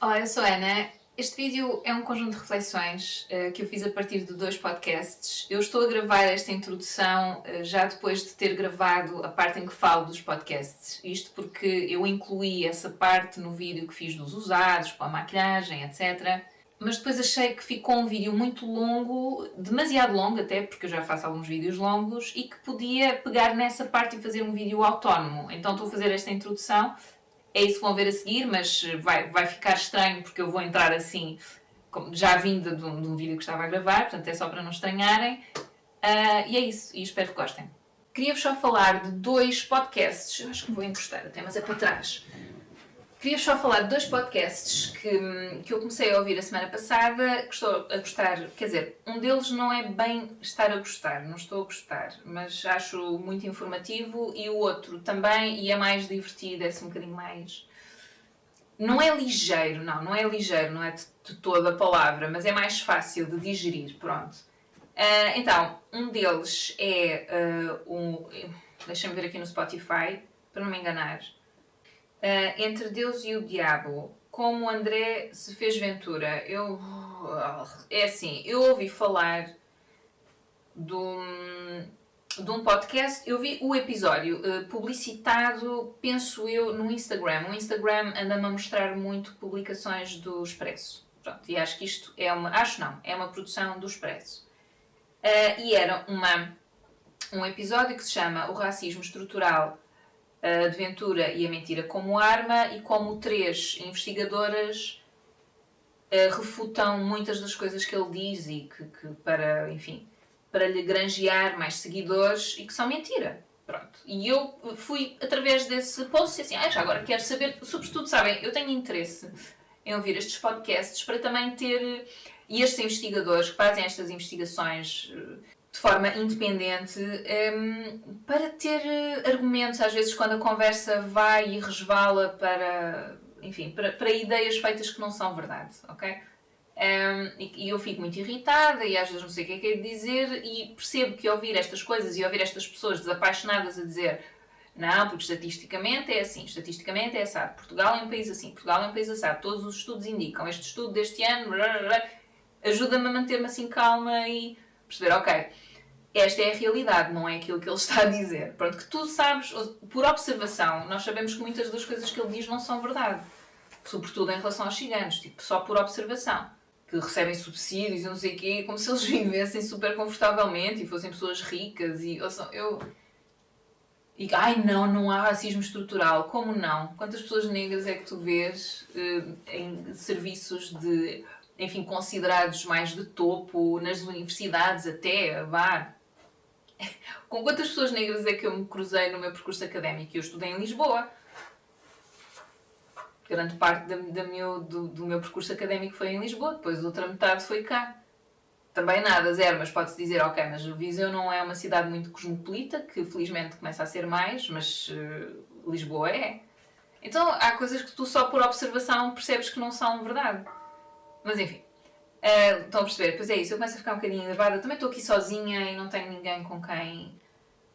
Olá, eu sou a Ana. Este vídeo é um conjunto de reflexões que eu fiz a partir de 2 podcasts. Eu estou a gravar esta introdução já depois de ter gravado a parte em que falo dos podcasts. Isto porque eu incluí essa parte no vídeo que fiz dos usados, com a maquilhagem, etc. Mas depois achei que ficou um vídeo muito longo, demasiado longo até, porque eu já faço alguns vídeos longos, e que podia pegar nessa parte e fazer um vídeo autónomo. Então estou a fazer esta introdução. É isso que vão ver a seguir, mas vai ficar estranho porque eu vou entrar assim, já vinda de um vídeo que estava a gravar, portanto é só para não estranharem. E é isso, e espero que gostem. Queria-vos só falar de 2 podcasts, eu acho que me vou encostar até, mas é para trás. Queria-vos só falar de 2 podcasts que eu comecei a ouvir a semana passada, que estou a gostar, quer dizer, um deles não é bem estar a gostar, não estou a gostar, mas acho muito informativo, e o outro também, e é mais divertido, é assim um bocadinho mais... Não é ligeiro, não é ligeiro, não é de toda a palavra, mas é mais fácil de digerir, pronto. Então, um deles é deixa-me ver aqui no Spotify, para não me enganar. Entre Deus e o Diabo, como André se fez Ventura. É assim, eu ouvi falar de um podcast, eu vi o episódio publicitado, penso eu, no Instagram. O Instagram anda-me a mostrar muito publicações do Expresso. Pronto, e acho que isto é uma produção do Expresso. E era um episódio que se chama O Racismo Estrutural de Ventura e a Mentira como Arma, e como 3 investigadoras refutam muitas das coisas que ele diz e que para lhe granjear mais seguidores, e que são mentira. Pronto. E eu fui, através desse post, assim, já agora quero saber, sobretudo, sabem, eu tenho interesse em ouvir estes podcasts para também ter, e estes investigadores que fazem estas investigações de forma independente, para ter argumentos, às vezes quando a conversa vai e resvala para ideias feitas que não são verdade, ok? E eu fico muito irritada e às vezes não sei o que é que é de dizer, e percebo que ouvir estas coisas e ouvir estas pessoas desapaixonadas a dizer não, porque estatisticamente é assim, estatisticamente é assado, Portugal é um país assim, Portugal é um país assado, todos os estudos indicam, este estudo deste ano, ajuda-me a manter-me assim calma e perceber, ok, esta é a realidade, não é aquilo que ele está a dizer. Pronto, que tu sabes, por observação, nós sabemos que muitas das coisas que ele diz não são verdade. Sobretudo em relação aos ciganos, tipo, só por observação. Que recebem subsídios e não sei o quê, como se eles vivessem super confortavelmente e fossem pessoas ricas e... não há racismo estrutural. Como não? Quantas pessoas negras é que tu vês em serviços de... enfim, considerados mais de topo, nas universidades até, Com quantas pessoas negras é que eu me cruzei no meu percurso académico? Eu estudei em Lisboa. Grande parte do meu percurso académico foi em Lisboa, depois a outra metade foi cá. Também nada, zero, mas pode-se dizer, ok, mas o Viseu não é uma cidade muito cosmopolita, que felizmente começa a ser mais, mas Lisboa é. Então há coisas que tu só por observação percebes que não são verdade. Mas enfim, estão a perceber? Pois é isso, eu começo a ficar um bocadinho enervada. Também estou aqui sozinha e não tenho ninguém com quem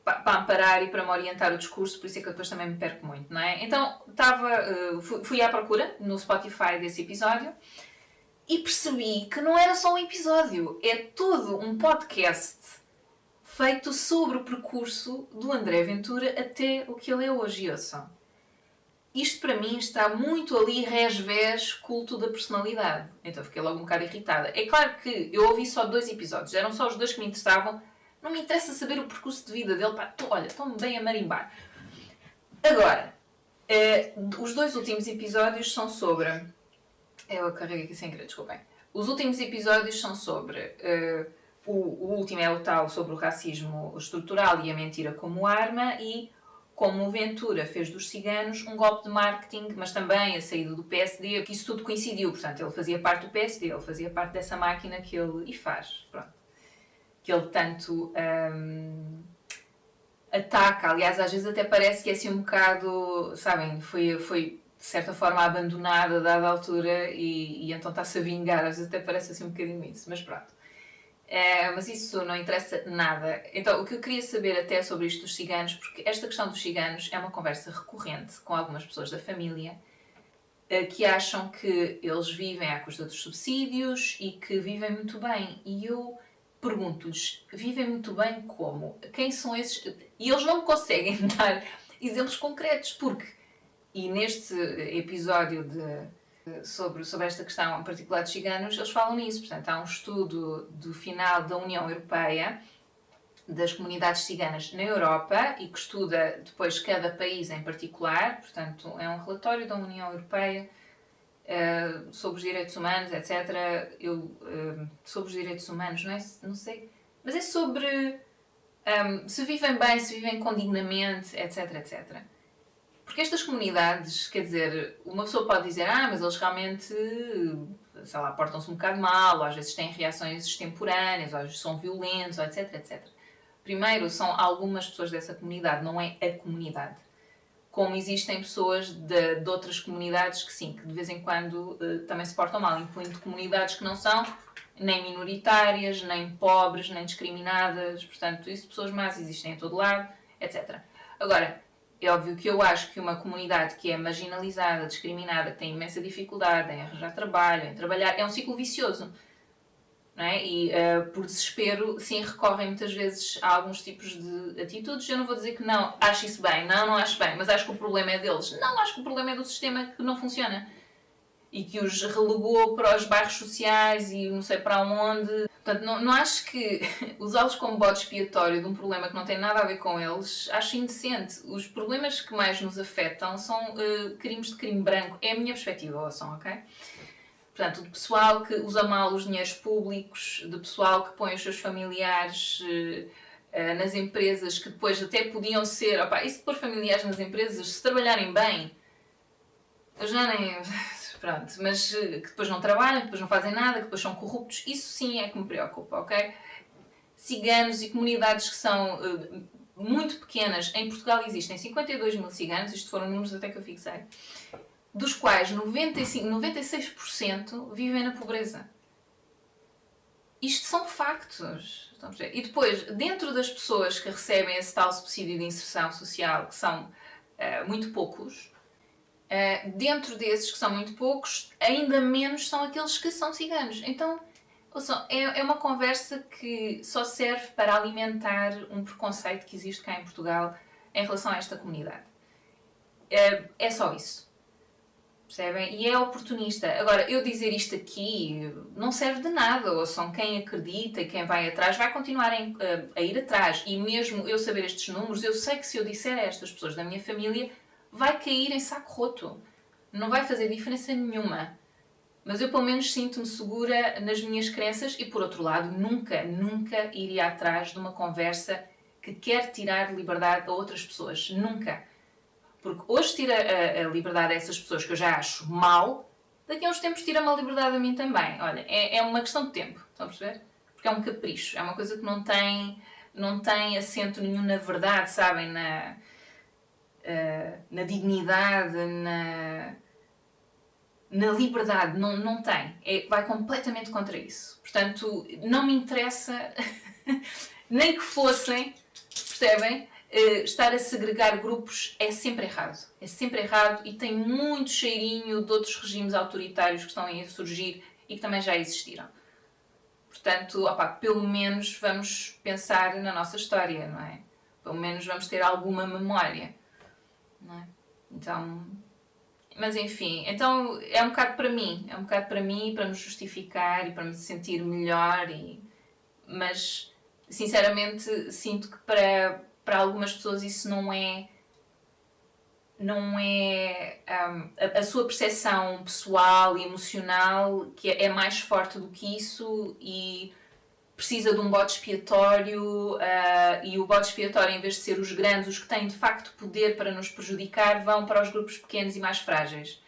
para amparar e para me orientar o discurso, por isso é que eu depois também me perco muito, não é? Então fui à procura no Spotify desse episódio e percebi que não era só um episódio, é todo um podcast feito sobre o percurso do André Ventura até o que ele é hoje. E ouçam, isto para mim está muito ali resvés culto da personalidade. Então fiquei logo um bocado irritada. É claro que eu ouvi só 2 episódios, eram só os 2 que me interessavam. Não me interessa saber o percurso de vida dele. Olha, estou-me bem a marimbar. Agora, os 2 últimos episódios são sobre... Eu carrego aqui sem querer, desculpem. Os últimos episódios são sobre... o último é o tal sobre o racismo estrutural e a mentira como arma, e como o Ventura fez dos ciganos um golpe de marketing, mas também a saída do PSD, que isso tudo coincidiu. Portanto, ele fazia parte do PSD, ele fazia parte dessa máquina que ele... E faz, pronto. Que ele tanto ataca. Aliás, às vezes até parece que é assim um bocado, sabem, foi de certa forma abandonada a dada altura e então está-se a vingar. Às vezes até parece assim um bocadinho isso, mas pronto. Mas isso não interessa nada. Então, o que eu queria saber até sobre isto dos ciganos, porque esta questão dos ciganos é uma conversa recorrente com algumas pessoas da família, que acham que eles vivem à custa dos subsídios e que vivem muito bem. E eu pergunto-lhes, vivem muito bem como? Quem são esses? E eles não me conseguem dar exemplos concretos, porque... E neste episódio sobre esta questão em particular dos ciganos, eles falam nisso. Portanto, há um estudo do final da União Europeia, das comunidades ciganas na Europa, e que estuda depois cada país em particular. Portanto, é um relatório da União Europeia sobre os direitos humanos, etc. Sobre os direitos humanos, não sei, mas é sobre se vivem bem, se vivem com dignamente, etc, etc. Porque estas comunidades, quer dizer, uma pessoa pode dizer, mas eles realmente, sei lá, portam-se um bocado mal, ou às vezes têm reações extemporâneas, ou às vezes são violentos, ou etc, etc. Primeiro, são algumas pessoas dessa comunidade, não é a comunidade. Como existem pessoas de outras comunidades que sim, que de vez em quando também se portam mal, incluindo comunidades que não são nem minoritárias, nem pobres, nem discriminadas. Portanto, isso, pessoas más existem em todo lado, etc. Agora, é óbvio que eu acho que uma comunidade que é marginalizada, discriminada, que tem imensa dificuldade em arranjar trabalho, em trabalhar, é um ciclo vicioso. Não é? E por desespero, sim, recorrem muitas vezes a alguns tipos de atitudes. Eu não vou dizer que não acho isso bem, não acho bem, mas acho que o problema é deles. Não, acho que o problema é do sistema que não funciona. E que os relegou para os bairros sociais e não sei para onde. Portanto, não acho que usá-los como bode expiatório de um problema que não tem nada a ver com eles, acho indecente. Os problemas que mais nos afetam são crimes de crime branco. É a minha perspectiva, ouçam, ok? Portanto, de pessoal que usa mal os dinheiros públicos, de pessoal que põe os seus familiares nas empresas, que depois até podiam ser... e se pôr familiares nas empresas, se trabalharem bem, eu já nem... Pronto, mas que depois não trabalham, que depois não fazem nada, que depois são corruptos, isso sim é que me preocupa, ok? Ciganos e comunidades que são muito pequenas. Em Portugal existem 52 mil ciganos, isto foram números até que eu fixei, dos quais 96% vivem na pobreza. Isto são factos. E depois, dentro das pessoas que recebem esse tal subsídio de inserção social, que são muito poucos, dentro desses que são muito poucos, ainda menos são aqueles que são ciganos. Então, ouçam, é uma conversa que só serve para alimentar um preconceito que existe cá em Portugal em relação a esta comunidade. É só isso. Percebem? E é oportunista. Agora, eu dizer isto aqui não serve de nada. Ouçam, quem acredita e quem vai atrás vai continuar a ir atrás. E mesmo eu saber estes números, eu sei que se eu disser a estas pessoas da minha família, vai cair em saco roto. Não vai fazer diferença nenhuma. Mas eu pelo menos sinto-me segura nas minhas crenças e, por outro lado, nunca iria atrás de uma conversa que quer tirar liberdade a outras pessoas. Nunca. Porque hoje tira a liberdade a essas pessoas que eu já acho mal, daqui a uns tempos tira-me a liberdade a mim também. Olha, é uma questão de tempo, estão a perceber? Porque é um capricho, é uma coisa que não tem assento nenhum na verdade, sabem? Na dignidade, na liberdade, não tem. Vai completamente contra isso. Portanto, não me interessa, nem que fossem, percebem? Estar a segregar grupos é sempre errado. É sempre errado e tem muito cheirinho de outros regimes autoritários que estão aí a surgir e que também já existiram. Portanto, pelo menos vamos pensar na nossa história, não é? Pelo menos vamos ter alguma memória, não é? Então... Mas enfim, então é um bocado para mim, para me justificar e para me sentir melhor, mas sinceramente sinto que para algumas pessoas isso não é a sua percepção pessoal e emocional que é mais forte do que isso e precisa de um bode expiatório e o bode expiatório, em vez de ser os grandes, os que têm de facto poder para nos prejudicar, vão para os grupos pequenos e mais frágeis.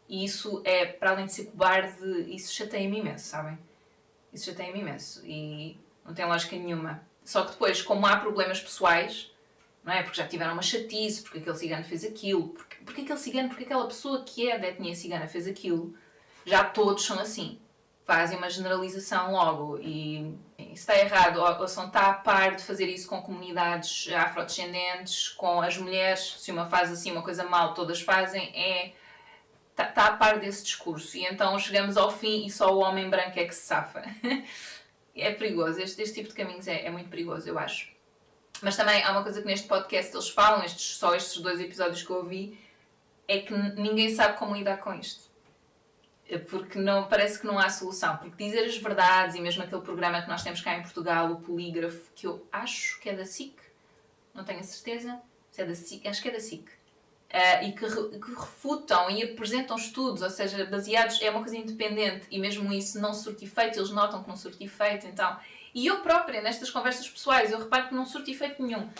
E isso é, para além de ser cobarde, isso chateia-me imenso, sabem? Isso chateia-me imenso e não tem lógica nenhuma. Só que depois, como há problemas pessoais, não é? Porque já tiveram uma chatice, porque aquele cigano fez aquilo, porque aquele cigano, porque aquela pessoa que é da etnia cigana fez aquilo, já todos são assim. Fazem uma generalização logo e isso está errado. Ou são está a par de fazer isso com comunidades afrodescendentes, com as mulheres. Se uma faz assim uma coisa mal, todas fazem. está a par desse discurso. E então chegamos ao fim e só o homem branco é que se safa. É perigoso. Este tipo de caminhos é muito perigoso, eu acho. Mas também há uma coisa que neste podcast eles falam, só estes 2 episódios que eu ouvi, é que ninguém sabe como lidar com isto. Porque parece que não há solução. Porque dizer as verdades, e mesmo aquele programa que nós temos cá em Portugal, o Polígrafo, que eu acho que é da SIC, não tenho a certeza, se é da SIC, acho que é da SIC, e que refutam e apresentam estudos, ou seja, baseados, é uma coisa independente, e mesmo isso não surte efeito, eles notam que não surte efeito, então... E eu própria, nestas conversas pessoais, eu reparo que não surte efeito nenhum.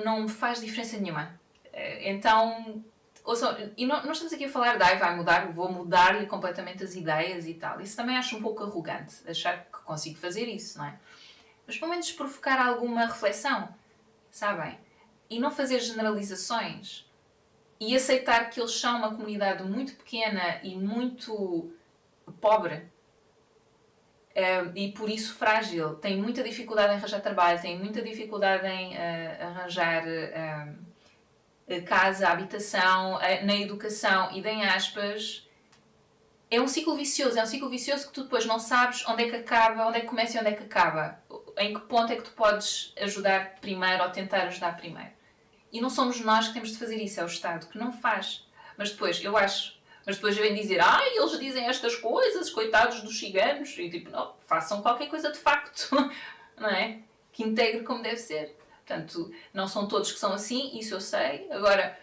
Não faz diferença nenhuma. Então... Ouçam, e não estamos aqui a falar de vai mudar, vou mudar-lhe completamente as ideias e tal. Isso também acho um pouco arrogante, achar que consigo fazer isso, não é? Mas pelo menos provocar alguma reflexão, sabem? E não fazer generalizações. E aceitar que eles são uma comunidade muito pequena e muito pobre. E por isso frágil. Tem muita dificuldade em arranjar trabalho, tem muita dificuldade em arranjar... casa, habitação, na educação e em aspas, é um ciclo vicioso. É um ciclo vicioso que tu depois não sabes onde é que acaba, onde é que começa e onde é que acaba. Em que ponto é que tu podes ajudar primeiro ou tentar ajudar primeiro. E não somos nós que temos de fazer isso, é o Estado que não faz. Mas depois, eu acho... Mas depois vem dizer, eles dizem estas coisas, coitados dos ciganos. E tipo, não, façam qualquer coisa de facto. Não é? Que integre como deve ser. Portanto, não são todos que são assim, isso eu sei. Agora,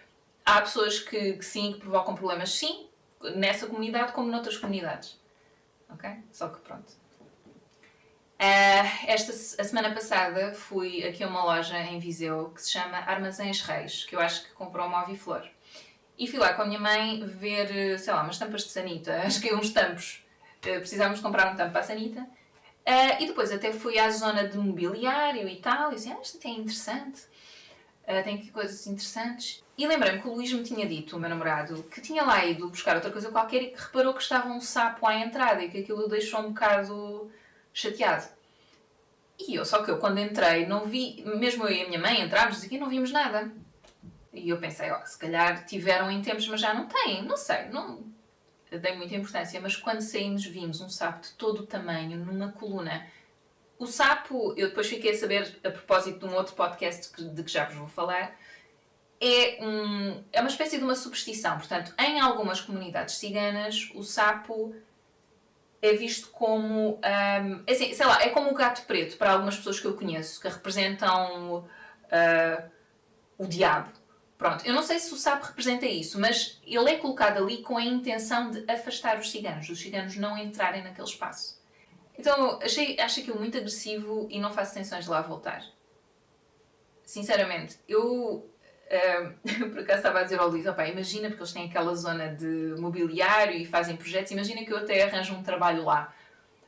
há pessoas que sim, que provocam problemas, sim, nessa comunidade como noutras comunidades. Ok? Só que pronto. A semana passada fui aqui a uma loja em Viseu que se chama Armazéns Reis, que eu acho que comprou uma Oviflor. E fui lá com a minha mãe ver, sei lá, umas tampas de sanita, acho que uns tampos. Precisávamos comprar um tampo para a sanita. E depois até fui à zona de mobiliário e tal, e disse, isto até é interessante, tem aqui coisas interessantes. E lembrei-me que o Luís me tinha dito, o meu namorado, que tinha lá ido buscar outra coisa qualquer e que reparou que estava um sapo à entrada e que aquilo o deixou um bocado chateado. Só que eu quando entrei, não vi, mesmo eu e a minha mãe entrámos e não vimos nada. E eu pensei, se calhar tiveram em tempos, mas já não têm, não sei, não... dei muita importância, mas quando saímos vimos um sapo de todo o tamanho numa coluna. O sapo, eu depois fiquei a saber, a propósito de um outro podcast de que já vos vou falar, é uma espécie de uma superstição. Portanto, em algumas comunidades ciganas, o sapo é visto como, assim, sei lá, é como o gato preto para algumas pessoas que eu conheço, que representam o diabo. Pronto, eu não sei se o sapo representa isso, mas ele é colocado ali com a intenção de afastar os ciganos não entrarem naquele espaço. Então, acho aquilo muito agressivo e não faço intenções de lá voltar. Sinceramente, eu por acaso estava a dizer ao Luís, imagina, porque eles têm aquela zona de mobiliário e fazem projetos, imagina que eu até arranjo um trabalho lá,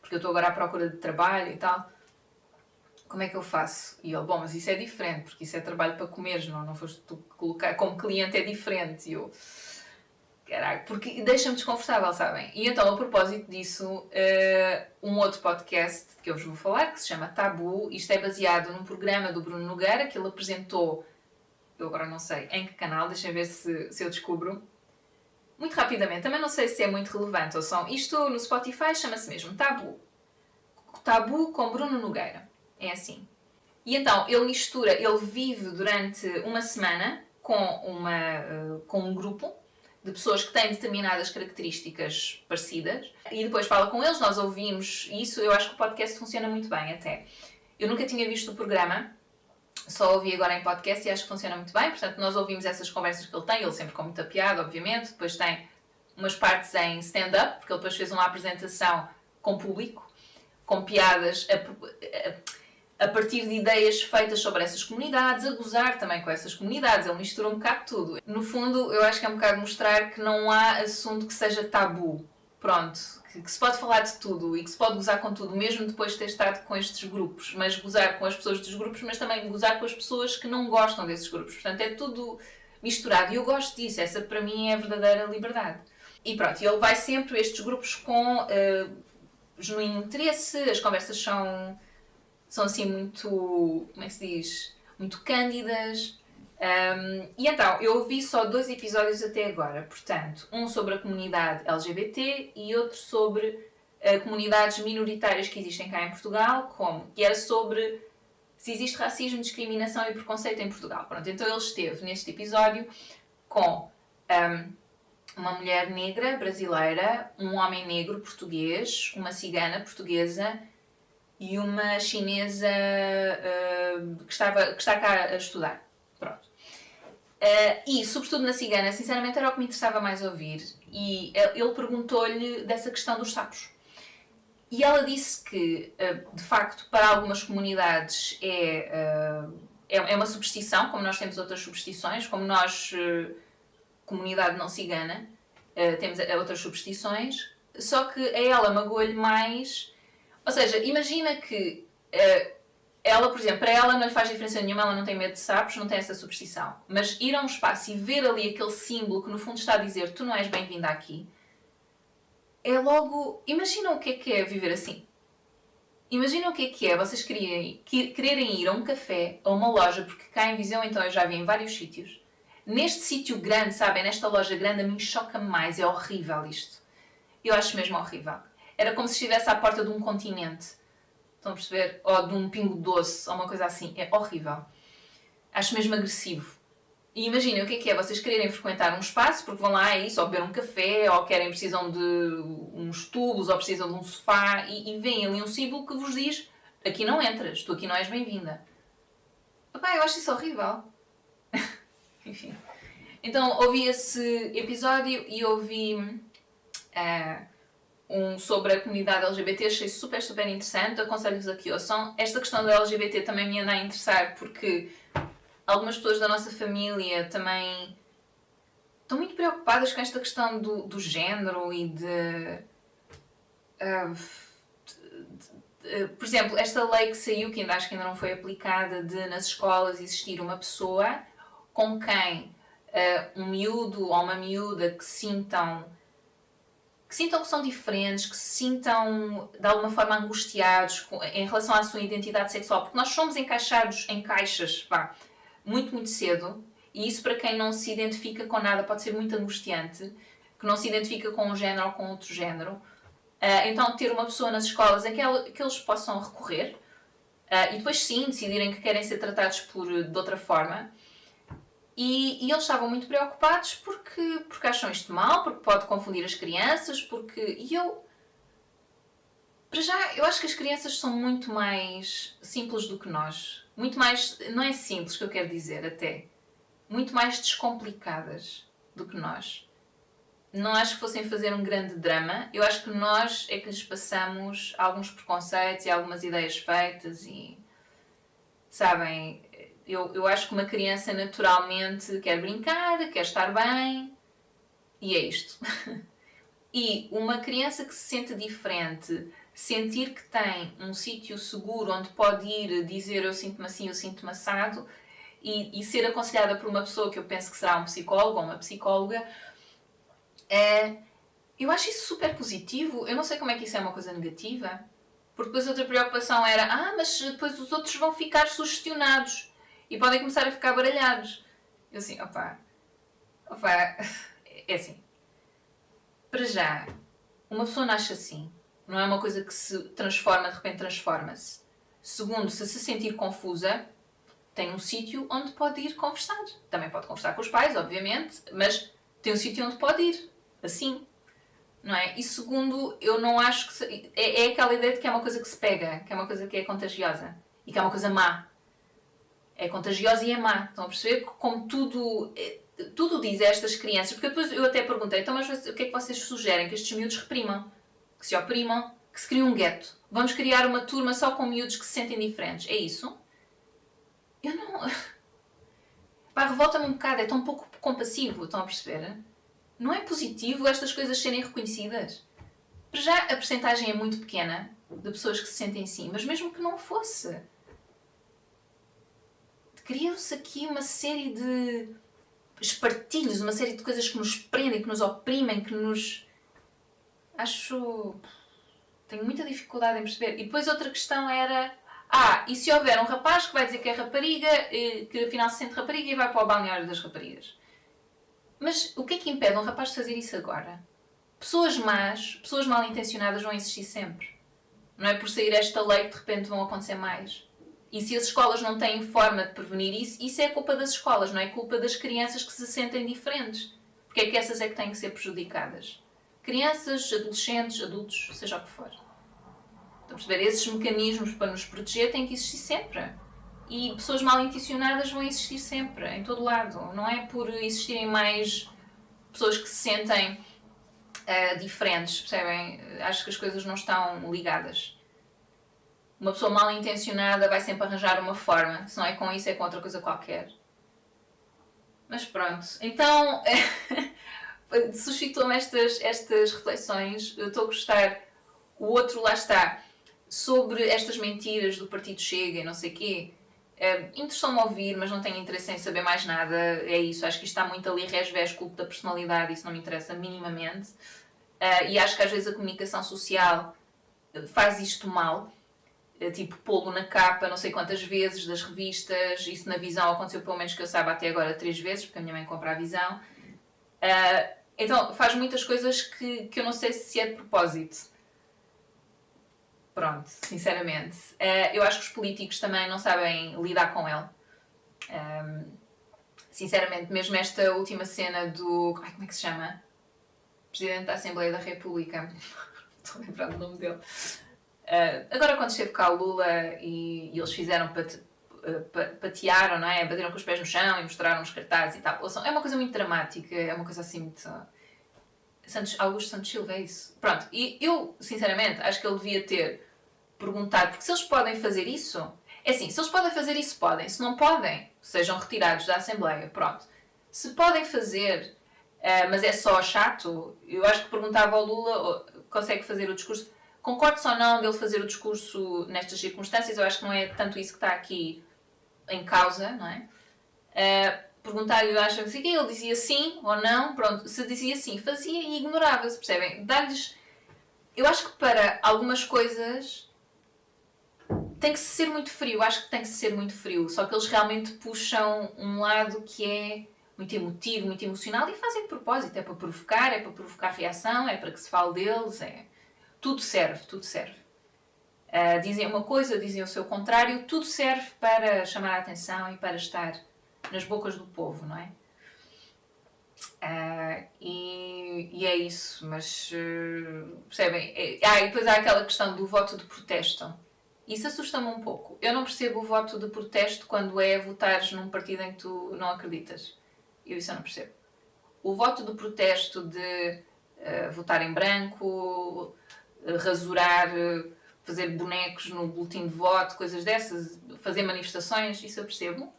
porque eu estou agora à procura de trabalho e tal. Como é que eu faço? E ele, mas isso é diferente, porque isso é trabalho para comeres, não foste tu colocar, como cliente é diferente. E eu, caralho, porque deixa-me desconfortável, sabem? E então, a propósito disso, um outro podcast que eu vos vou falar, que se chama Tabu, isto é baseado num programa do Bruno Nogueira, que ele apresentou, eu agora não sei em que canal, deixem ver se eu descubro. Muito rapidamente, também não sei se é muito relevante ou são. Isto no Spotify chama-se mesmo Tabu. Tabu com Bruno Nogueira. É assim. E então, ele vive durante uma semana com um grupo de pessoas que têm determinadas características parecidas e depois fala com eles, nós ouvimos isso, eu acho que o podcast funciona muito bem até. Eu nunca tinha visto o programa, só ouvi agora em podcast e acho que funciona muito bem, portanto nós ouvimos essas conversas que ele tem, ele sempre com muita piada, obviamente, depois tem umas partes em stand-up, porque ele depois fez uma apresentação com público, com piadas a partir de ideias feitas sobre essas comunidades, a gozar também com essas comunidades, ele mistura um bocado tudo. No fundo, eu acho que é um bocado mostrar que não há assunto que seja tabu. Pronto, que se pode falar de tudo e que se pode gozar com tudo, mesmo depois de ter estado com estes grupos, mas gozar com as pessoas dos grupos, mas também gozar com as pessoas que não gostam desses grupos. Portanto, é tudo misturado e eu gosto disso, essa para mim é a verdadeira liberdade. E pronto, ele vai sempre, estes grupos com genuíno interesse, as conversas são assim muito, como é que se diz, muito cândidas, E então, eu ouvi só 2 episódios até agora, portanto, um sobre a comunidade LGBT e outro sobre comunidades minoritárias que existem cá em Portugal, que era sobre se existe racismo, discriminação e preconceito em Portugal. Pronto, então ele esteve neste episódio com uma mulher negra brasileira, um homem negro português, uma cigana portuguesa e uma chinesa que está cá a estudar. Pronto. E, sobretudo na cigana, sinceramente era o que me interessava mais ouvir. E ele perguntou-lhe dessa questão dos sapos. E ela disse que, de facto, para algumas comunidades é uma superstição, como nós temos outras superstições, como nós, comunidade não cigana, temos outras superstições, só que a ela magoou-lhe mais. Ou seja, imagina que ela, por exemplo, para ela não lhe faz diferença nenhuma, ela não tem medo de sapos, não tem essa superstição. Mas ir a um espaço e ver ali aquele símbolo que no fundo está a dizer tu não és bem-vinda aqui, é logo... Imagina o que é viver assim. Imagina o que é vocês quererem ir a um café, a uma loja, porque cá em Viseu então eu já vi em vários sítios. Neste sítio grande, sabem, nesta loja grande, a mim choca-me mais, é horrível isto. Eu acho mesmo horrível. Era como se estivesse à porta de um continente. Estão a perceber? Ou de um pingo doce, ou uma coisa assim. É horrível. Acho mesmo agressivo. E imaginem o que é vocês quererem frequentar um espaço, porque vão lá, é isso, ou beber um café, ou precisam de uns tubos, ou precisam de um sofá, e veem ali um símbolo que vos diz aqui não entras, tu aqui não és bem-vinda. Epá, eu acho isso horrível. Enfim. Então, ouvi esse episódio e ouvi um sobre a comunidade LGBT, achei super, super interessante, aconselho-vos a que ouçam. Esta questão da LGBT também me anda a interessar porque algumas pessoas da nossa família também estão muito preocupadas com esta questão do género e por exemplo, esta lei que saiu, que acho que ainda não foi aplicada, de nas escolas existir uma pessoa com quem um miúdo ou uma miúda que sintam que são diferentes, que se sintam de alguma forma angustiados em relação à sua identidade sexual, porque nós somos encaixados em caixas, muito, muito cedo, e isso para quem não se identifica com nada pode ser muito angustiante, que não se identifica com um género ou com outro género. Então ter uma pessoa nas escolas em que eles possam recorrer, e depois sim decidirem que querem ser tratados de outra forma. E eles estavam muito preocupados porque acham isto mal, porque pode confundir as crianças, eu acho que as crianças são muito mais simples do que nós. Muito mais, não é simples que eu quero dizer até, muito mais descomplicadas do que nós. Não acho que fossem fazer um grande drama, eu acho que nós é que lhes passamos alguns preconceitos e algumas ideias feitas e, sabem... Eu acho que uma criança naturalmente quer brincar, quer estar bem, e é isto. E uma criança que se sente diferente, sentir que tem um sítio seguro onde pode ir dizer eu sinto-me assim, eu sinto-me assado, e ser aconselhada por uma pessoa que eu penso que será um psicólogo ou uma psicóloga, eu acho isso super positivo. Eu não sei como é que isso é uma coisa negativa, porque depois outra preocupação era mas depois os outros vão ficar sugestionados. E podem começar a ficar baralhados. Eu assim, é assim. Para já, uma pessoa nasce assim. Não é uma coisa que se transforma, de repente transforma-se. Segundo, se sentir confusa, tem um sítio onde pode ir conversar. Também pode conversar com os pais, obviamente, mas tem um sítio onde pode ir. Assim. Não é? E segundo, eu não acho que... É aquela ideia de que é uma coisa que se pega, que é uma coisa que é contagiosa. E que é uma coisa má. É contagiosa e é má. Estão a perceber? Como tudo diz a estas crianças. Porque depois eu até perguntei, então mas o que é que vocês sugerem? Que estes miúdos reprimam? Que se oprimam? Que se crie um gueto? Vamos criar uma turma só com miúdos que se sentem diferentes? É isso? Eu não... revolta-me um bocado. É tão pouco compassivo. Estão a perceber? Não é positivo estas coisas serem reconhecidas? Para já, a percentagem é muito pequena de pessoas que se sentem assim. Mas mesmo que não fosse... Criou-se aqui uma série de espartilhos, uma série de coisas que nos prendem, que nos oprimem, que nos... Tenho muita dificuldade em perceber. E depois outra questão era... E se houver um rapaz que vai dizer que é rapariga, que afinal se sente rapariga e vai para o balneário das raparigas. Mas o que é que impede um rapaz de fazer isso agora? Pessoas más, pessoas mal intencionadas vão existir sempre. Não é por sair esta lei que de repente vão acontecer mais. E se as escolas não têm forma de prevenir isso, isso é culpa das escolas, não é culpa das crianças que se sentem diferentes. Porque é que essas é que têm que ser prejudicadas? Crianças, adolescentes, adultos, seja o que for. Estão a perceber? Esses mecanismos para nos proteger têm que existir sempre. E pessoas mal intencionadas vão existir sempre, em todo lado. Não é por existirem mais pessoas que se sentem diferentes, percebem? Acho que as coisas não estão ligadas. Uma pessoa mal intencionada vai sempre arranjar uma forma. Se não é com isso, é com outra coisa qualquer. Mas pronto. Então, suscitou-me estas reflexões. Eu estou a gostar. O outro, lá está, sobre estas mentiras do Partido Chega e não sei o quê. Interessou-me ouvir, mas não tenho interesse em saber mais nada. É isso. Acho que isto está muito ali resvés culto da personalidade. Isso não me interessa minimamente. E acho que às vezes a comunicação social faz isto mal. Tipo, pô-lo na capa não sei quantas vezes das revistas. Isso na Visão aconteceu, pelo menos que eu saiba, até agora 3 vezes, porque a minha mãe compra a Visão. Então faz muitas coisas que eu não sei se é de propósito. Pronto, sinceramente. Eu acho que os políticos também não sabem lidar com ele. Sinceramente, mesmo esta última cena do... como é que se chama? Presidente da Assembleia da República. Estou a lembrar do nome dele. Agora quando esteve cá o Lula e eles fizeram patearam, não é? Bateram com os pés no chão e mostraram os cartazes e tal. É uma coisa muito dramática, é uma coisa assim muito... Augusto Santos Silva, é isso? Pronto, e eu, sinceramente, acho que ele devia ter perguntado, porque se eles podem fazer isso... É assim, se eles podem fazer isso, podem. Se não podem, sejam retirados da Assembleia, pronto. Se podem fazer, mas é só chato, eu acho que perguntava ao Lula, consegue fazer o discurso... Concordo ou não dele fazer o discurso nestas circunstâncias, eu acho que não é tanto isso que está aqui em causa, não é? Perguntar-lhe, eu acho que ele dizia sim ou não, pronto, se dizia sim, fazia e ignorava-se, percebem? Dar-lhes... Eu acho que para algumas coisas tem que ser muito frio, acho que tem que ser muito frio, só que eles realmente puxam um lado que é muito emotivo, muito emocional e fazem de propósito, é para provocar reação, é para que se fale deles, tudo serve, tudo serve. Dizem uma coisa, dizem o seu contrário, tudo serve para chamar a atenção e para estar nas bocas do povo, não é? E é isso, mas percebem? E depois há aquela questão do voto de protesto. Isso assusta-me um pouco. Eu não percebo o voto de protesto quando é votares num partido em que tu não acreditas. Isso eu não percebo. O voto de protesto de votar em branco, rasurar, fazer bonecos no boletim de voto, coisas dessas, fazer manifestações, isso eu percebo.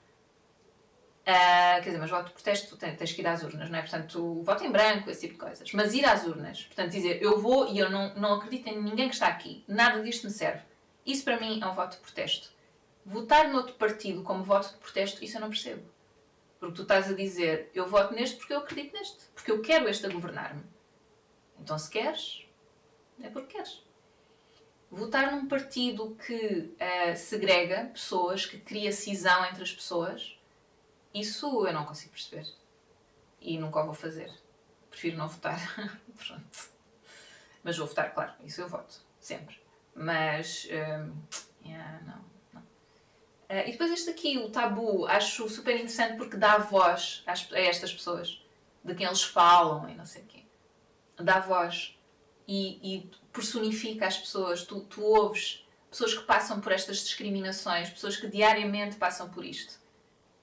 Quer dizer, mas voto de protesto, tens que ir às urnas, não é? Portanto, voto em branco, esse tipo de coisas. Mas ir às urnas, portanto, dizer eu vou e eu não acredito em ninguém que está aqui, nada disto me serve. Isso para mim é um voto de protesto. Votar noutro partido como voto de protesto, isso eu não percebo. Porque tu estás a dizer eu voto neste porque eu acredito neste, porque eu quero este a governar-me. Então se queres, é porque queres. Votar num partido que segrega pessoas, que cria cisão entre as pessoas, isso eu não consigo perceber. E nunca o vou fazer. Prefiro não votar. Pronto. Mas vou votar, claro. Isso eu voto. Sempre. Mas... não. E depois este aqui, o tabu, acho super interessante porque dá voz a estas pessoas. De quem eles falam e não sei o quê. Dá voz. E personifica as pessoas. Tu ouves pessoas que passam por estas discriminações. Pessoas que diariamente passam por isto.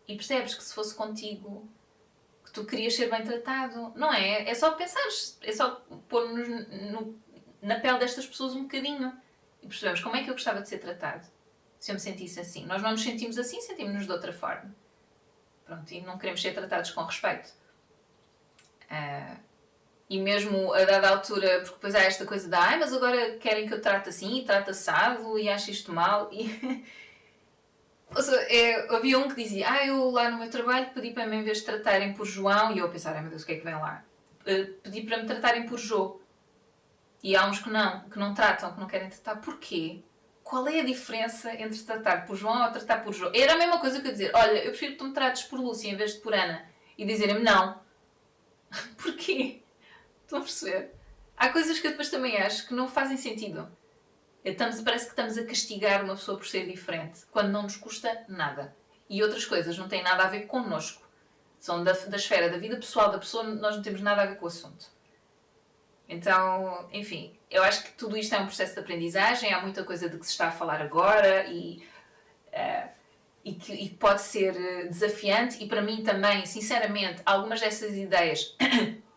E percebes que se fosse contigo, que tu querias ser bem tratado, não é? É só pensares, é só pôr-nos na pele destas pessoas um bocadinho. E percebemos como é que eu gostava de ser tratado, se eu me sentisse assim. Nós não nos sentimos assim, sentimos-nos de outra forma. Pronto, e não queremos ser tratados com respeito. E mesmo a dada altura, porque depois há esta coisa de mas agora querem que eu trate assim, e trate assado, e acho isto mal, e... Ou seja, havia um que dizia, eu lá no meu trabalho pedi para me, em vez de tratarem por João, e eu a pensar, meu Deus, o que é que vem lá? Pedi para me tratarem por Jô. E há uns que não tratam, que não querem tratar. Porquê? qual é a diferença entre tratar por João ou tratar por Jo? Era a mesma coisa que eu dizer, olha, eu prefiro que tu me trates por Lúcia em vez de por Ana. E dizerem-me não. Porquê? Estão a perceber? Há coisas que eu depois também acho que não fazem sentido. Parece que estamos a castigar uma pessoa por ser diferente, quando não nos custa nada. E outras coisas não têm nada a ver connosco. São da esfera da vida pessoal da pessoa, nós não temos nada a ver com o assunto. Então, enfim, eu acho que tudo isto é um processo de aprendizagem, há muita coisa de que se está a falar agora e que pode ser desafiante, e para mim também, sinceramente, algumas dessas ideias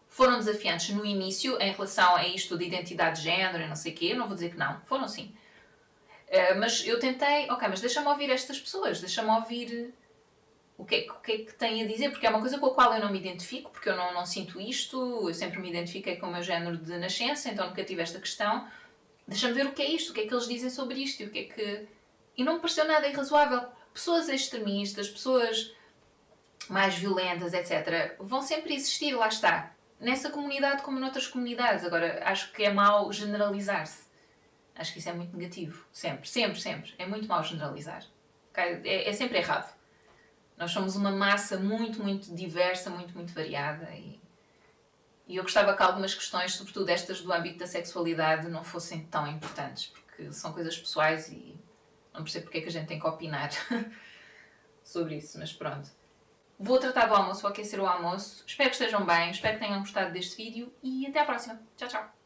foram desafiantes no início em relação a isto de identidade de género e não sei o quê, eu não vou dizer que não, foram sim. Mas eu tentei, ok, mas deixa-me ouvir estas pessoas, deixa-me ouvir o que é que têm a dizer, porque é uma coisa com a qual eu não me identifico, porque eu não sinto isto, eu sempre me identifiquei com o meu género de nascença, então nunca tive esta questão. Deixa-me ver o que é isto, o que é que eles dizem sobre isto, e o que é que... E não me pareceu nada irrazoável. Pessoas extremistas, pessoas mais violentas, etc., vão sempre existir, lá está. Nessa comunidade como noutras comunidades. Agora, acho que é mau generalizar-se. Acho que isso é muito negativo. Sempre, sempre, sempre. É muito mau generalizar. Okay? É sempre errado. Nós somos uma massa muito, muito diversa, muito, muito variada. E eu gostava que algumas questões, sobretudo estas do âmbito da sexualidade, não fossem tão importantes. Porque são coisas pessoais e não percebo porque é que a gente tem que opinar sobre isso. Mas pronto. Vou tratar do almoço, vou aquecer o almoço. Espero que estejam bem, espero que tenham gostado deste vídeo e até à próxima. Tchau, tchau.